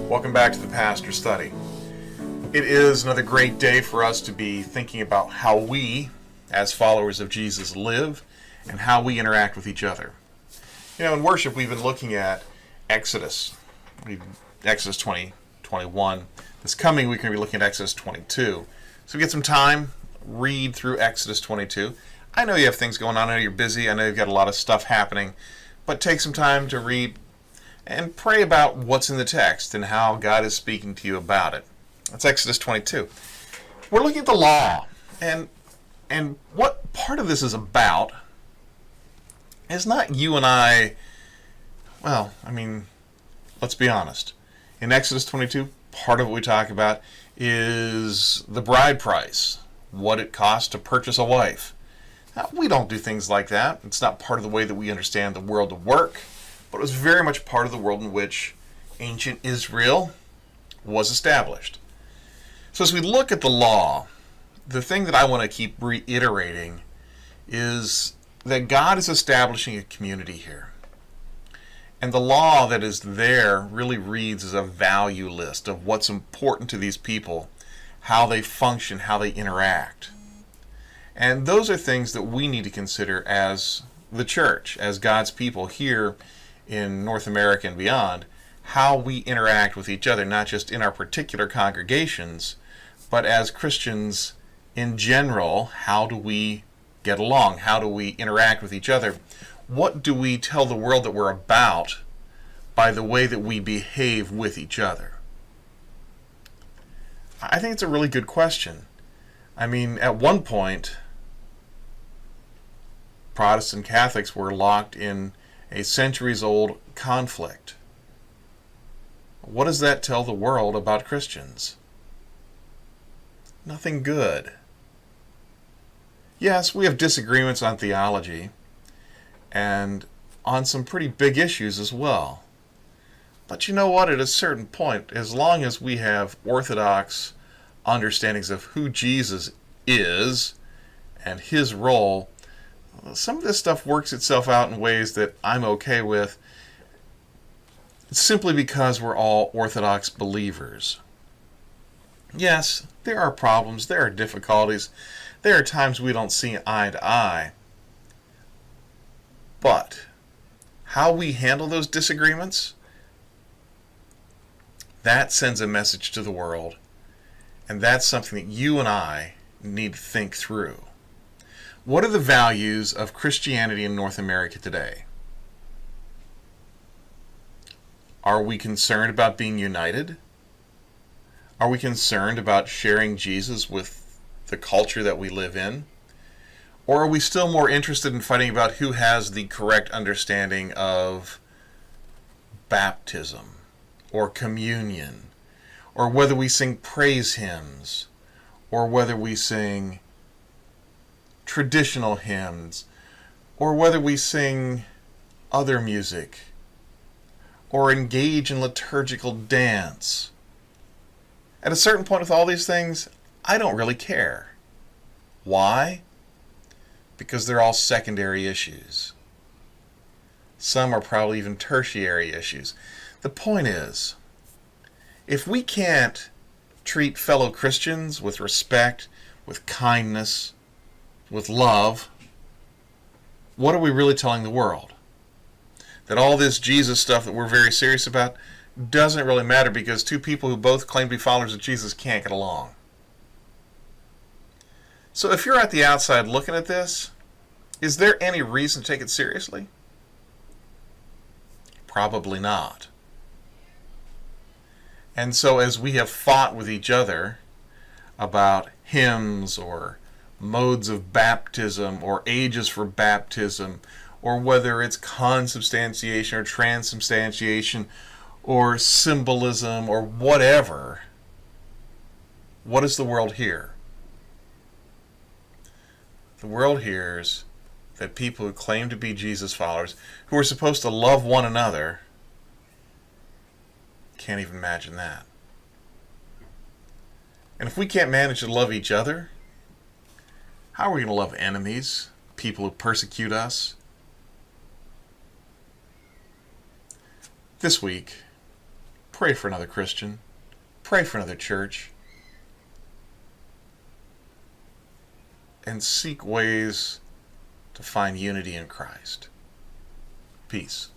Welcome back to the Pastor Study. It is another great day for us to be thinking about how we, as followers of Jesus, live and how we interact with each other. In worship, we've been looking at Exodus. Exodus 20, 21. This coming week, we're going to be looking at Exodus 22. So get some time, read through Exodus 22. I know you have things going on. I know you're busy. I know you've got a lot of stuff happening. But take some time to read and pray about what's in the text and how God is speaking to you about it. That's Exodus 22. We're looking at the law. And what part of this is about is not you and I, let's be honest. In Exodus 22, part of what we talk about is the bride price, what it costs to purchase a wife. Now, we don't do things like that. It's not part of the way that we understand the world to work. But it was very much part of the world in which ancient Israel was established. So as we look at the law, the thing that I want to keep reiterating is that God is establishing a community here. And the law that is there really reads as a value list of what's important to these people, how they function, how they interact. And those are things that we need to consider as the church, as God's people here in North America and beyond, how we interact with each other, not just in our particular congregations, but as Christians in general. How do we get along? How do we interact with each other? What do we tell the world that we're about by the way that we behave with each other? I think it's a really good question. At one point, Protestant Catholics were locked in a centuries-old conflict. What does that tell the world about Christians? Nothing good. Yes, we have disagreements on theology and on some pretty big issues as well. But you know what? At a certain point, as long as we have orthodox understandings of who Jesus is and his role, some of this stuff works itself out in ways that I'm okay with, simply because we're all Orthodox believers. Yes, there are problems, there are difficulties, there are times we don't see eye to eye. But how we handle those disagreements, that sends a message to the world, and that's something that you and I need to think through. What are the values of Christianity in North America today? Are we concerned about being united? Are we concerned about sharing Jesus with the culture that we live in? Or are we still more interested in fighting about who has the correct understanding of baptism or communion, or whether we sing praise hymns, or whether we sing traditional hymns, or whether we sing other music, or engage in liturgical dance? At a certain point with all these things, I don't really care. Why? Because they're all secondary issues. Some are probably even tertiary issues. The point is, if we can't treat fellow Christians with respect, with kindness, with love, what are we really telling the world? That all this Jesus stuff that we're very serious about doesn't really matter because two people who both claim to be followers of Jesus can't get along. So if you're at the outside looking at this, is there any reason to take it seriously? Probably not. And so as we have fought with each other about hymns or modes of baptism or ages for baptism, or whether it's consubstantiation or transubstantiation or symbolism or whatever, what does the world hear? The world hears that people who claim to be Jesus followers, who are supposed to love one another, can't even imagine that. And if we can't manage to love each other, how are we going to love enemies, people who persecute us? This week, Pray for another Christian. Pray for another church. And seek ways to find unity in Christ. Peace.